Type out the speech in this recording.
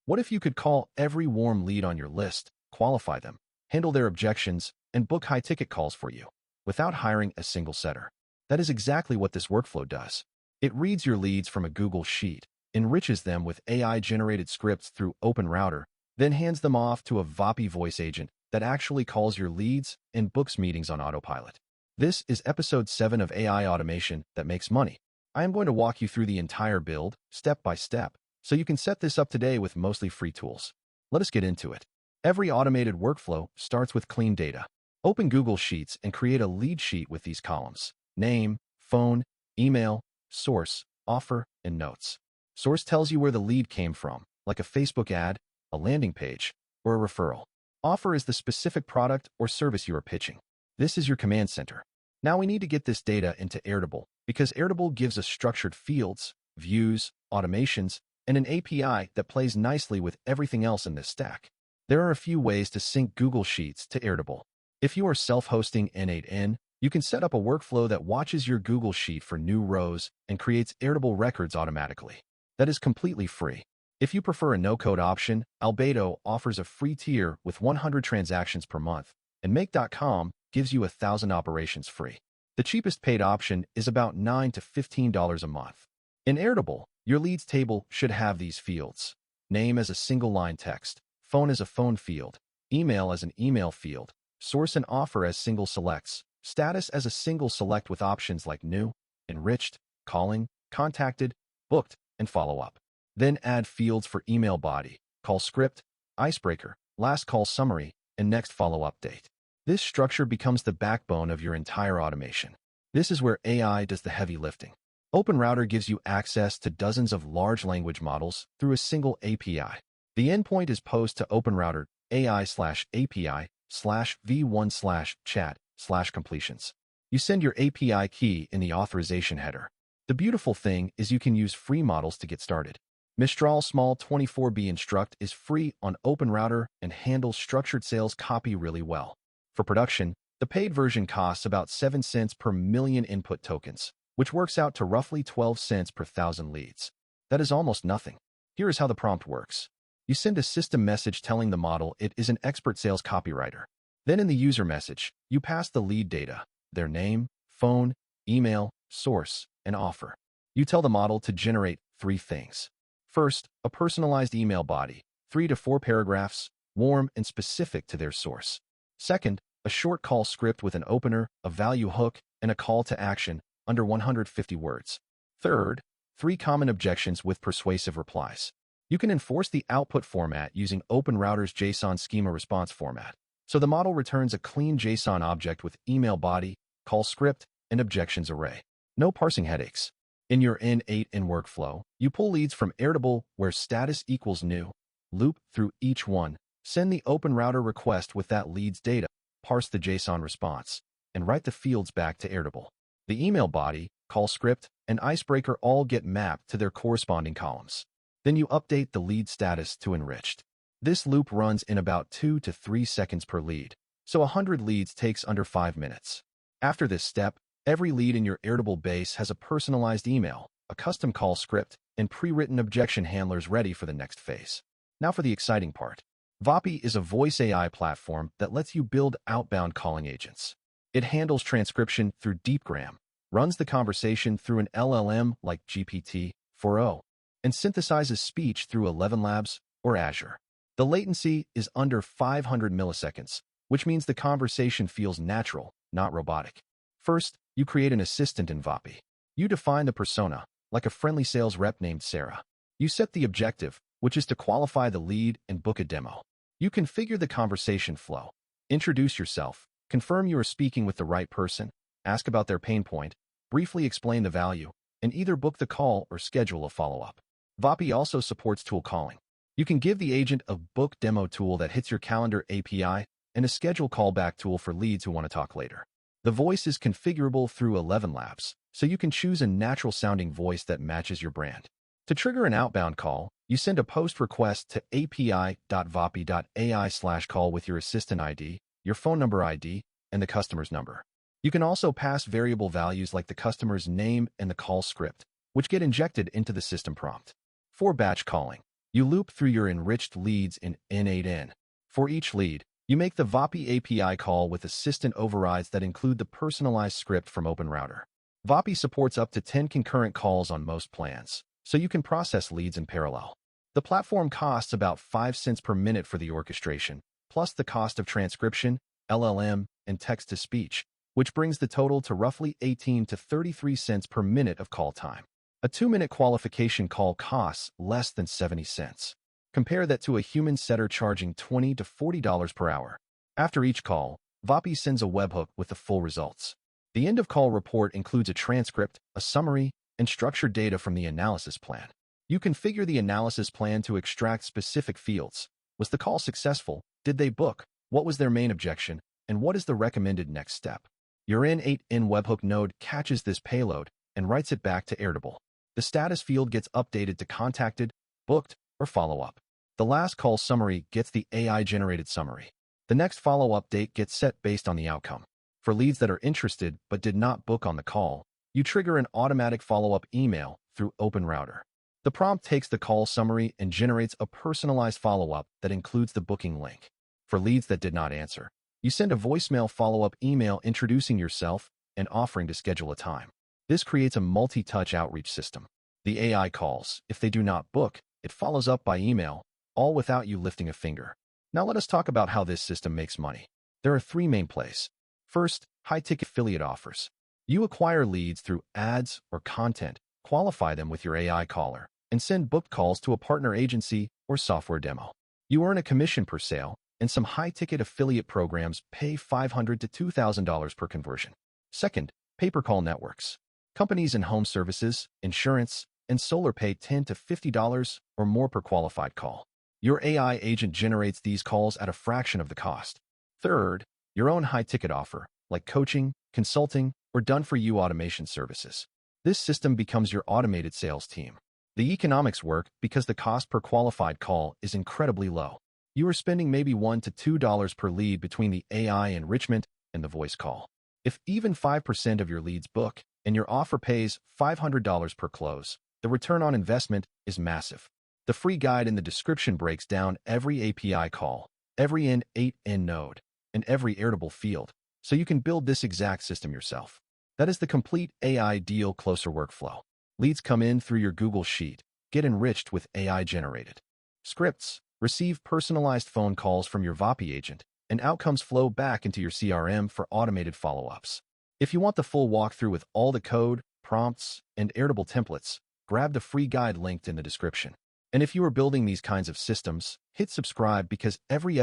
What if you could call every warm lead on your list, qualify them, handle their objections, and book high-ticket calls for you, without hiring a single setter? That is exactly what this workflow does. It reads your leads from a Google Sheet, enriches them with AI-generated scripts through OpenRouter, then hands them off to a Vapi voice agent that actually calls your leads and books meetings on autopilot. This is episode 7 of AI automation that makes money. I am going to walk you through the entire build, step by step, so you can set this up today with mostly free tools. Let us get into it. Every automated workflow starts with clean data. Open Google Sheets and create a lead sheet with these columns: name, phone, email, source, offer, and notes. Source tells you where the lead came from, like a Facebook ad, a landing page, or a referral. Offer is the specific product or service you are pitching. This is your command center. Now we need to get this data into Airtable, because Airtable gives us structured fields, views, automations, and an API that plays nicely with everything else in this stack. There are a few ways to sync Google Sheets to Airtable. If you are self-hosting N8N, you can set up a workflow that watches your Google Sheet for new rows and creates Airtable records automatically. That is completely free. If you prefer a no-code option, Albedo offers a free tier with 100 transactions per month, and Make.com gives you 1,000 operations free. The cheapest paid option is about $9 to $15 a month. In Airtable, your leads table should have these fields: name as a single-line text, phone as a phone field, email as an email field, source and offer as single selects, status as a single select with options like new, enriched, calling, contacted, booked, and follow-up. Then add fields for email body, call script, icebreaker, last call summary, and next follow-up date. This structure becomes the backbone of your entire automation. This is where AI does the heavy lifting. OpenRouter gives you access to dozens of large language models through a single API. The endpoint is posed to OpenRouter AI/API/v1/chat/completions. You send your API key in the authorization header. The beautiful thing is you can use free models to get started. Mistral Small 24B Instruct is free on OpenRouter and handles structured sales copy really well. For production, the paid version costs about 7 cents per million input tokens, which works out to roughly 12 cents per 1,000 leads. That is almost nothing. Here is how the prompt works. You send a system message telling the model it is an expert sales copywriter. Then in the user message, you pass the lead data, their name, phone, email, source, and offer. You tell the model to generate 3 things. First, a personalized email body, 3 to 4 paragraphs, warm and specific to their source. Second, a short call script with an opener, a value hook, and a call to action under 150 words. Third, 3 common objections with persuasive replies. You can enforce the output format using OpenRouter's JSON schema response format. So the model returns a clean JSON object with email body, call script, and objections array. No parsing headaches. In your N8N workflow, you pull leads from Airtable where status equals new, loop through each one, send the OpenRouter request with that lead's data, parse the JSON response, and write the fields back to Airtable. The email body, call script, and icebreaker all get mapped to their corresponding columns. Then you update the lead status to enriched. This loop runs in about 2 to 3 seconds per lead, so 100 leads takes under 5 minutes. After this step, every lead in your Airtable base has a personalized email, a custom call script, and pre-written objection handlers ready for the next phase. Now for the exciting part. Vapi is a voice AI platform that lets you build outbound calling agents. It handles transcription through DeepGram, runs the conversation through an LLM like GPT-4o, and synthesizes speech through ElevenLabs or Azure. The latency is under 500 milliseconds, which means the conversation feels natural, not robotic. First, you create an assistant in Vapi. You define the persona, like a friendly sales rep named Sarah. You set the objective, which is to qualify the lead and book a demo. You configure the conversation flow. Introduce yourself, confirm you are speaking with the right person, ask about their pain point, briefly explain the value, and either book the call or schedule a follow-up. Vapi also supports tool calling. You can give the agent a book demo tool that hits your calendar API and a schedule callback tool for leads who want to talk later. The voice is configurable through ElevenLabs, so you can choose a natural-sounding voice that matches your brand. To trigger an outbound call, you send a post request to api.vapi.ai/call with your assistant ID, your phone number ID, and the customer's number. You can also pass variable values like the customer's name and the call script, which get injected into the system prompt. For batch calling, You loop through your enriched leads in N8N. For each lead, you make the Vapi API call with assistant overrides that include the personalized script from OpenRouter. Vapi supports up to 10 concurrent calls on most plans, so you can process leads in parallel. The platform costs about 5 cents per minute for the orchestration, plus the cost of transcription, LLM, and text-to-speech, which brings the total to roughly 18 to 33 cents per minute of call time. A 2-minute qualification call costs less than 70 cents. Compare that to a human setter charging $20 to $40 per hour. After each call, Vapi sends a webhook with the full results. The end-of-call report includes a transcript, a summary, and structured data from the analysis plan. You configure the analysis plan to extract specific fields. Was the call successful? Did they book? What was their main objection? And what is the recommended next step? Your N8N webhook node catches this payload and writes it back to Airtable. The status field gets updated to contacted, booked, or follow-up. The last call summary gets the AI-generated summary. The next follow-up date gets set based on the outcome. For leads that are interested but did not book on the call, you trigger an automatic follow-up email through OpenRouter. The prompt takes the call summary and generates a personalized follow-up that includes the booking link. For leads that did not answer, you send a voicemail follow-up email introducing yourself and offering to schedule a time. This creates a multi-touch outreach system. The AI calls. If they do not book, it follows up by email, all without you lifting a finger. Now let us talk about how this system makes money. There are 3 main plays. First, high-ticket affiliate offers. You acquire leads through ads or content, qualify them with your AI caller, and send booked calls to a partner agency or software demo. You earn a commission per sale, and some high-ticket affiliate programs pay $500 to $2,000 per conversion. Second, pay-per-call networks. Companies in home services, insurance, and solar pay $10 to $50 or more per qualified call. Your AI agent generates these calls at a fraction of the cost. Third, your own high-ticket offer, like coaching, consulting, or done-for-you automation services. This system becomes your automated sales team. The economics work because the cost per qualified call is incredibly low. You are spending maybe $1 to $2 per lead between the AI enrichment and the voice call. If even 5% of your leads book and your offer pays $500 per close, the return on investment is massive. The free guide in the description breaks down every API call, every N8N node, and every Airtable field, so you can build this exact system yourself. That is the complete AI deal closer workflow. Leads come in through your Google Sheet, get enriched with AI-generated scripts, receive personalized phone calls from your Vapi agent, and outcomes flow back into your CRM for automated follow-ups. If you want the full walkthrough with all the code, prompts, and Airtable templates, grab the free guide linked in the description. And if you are building these kinds of systems, hit subscribe because every episode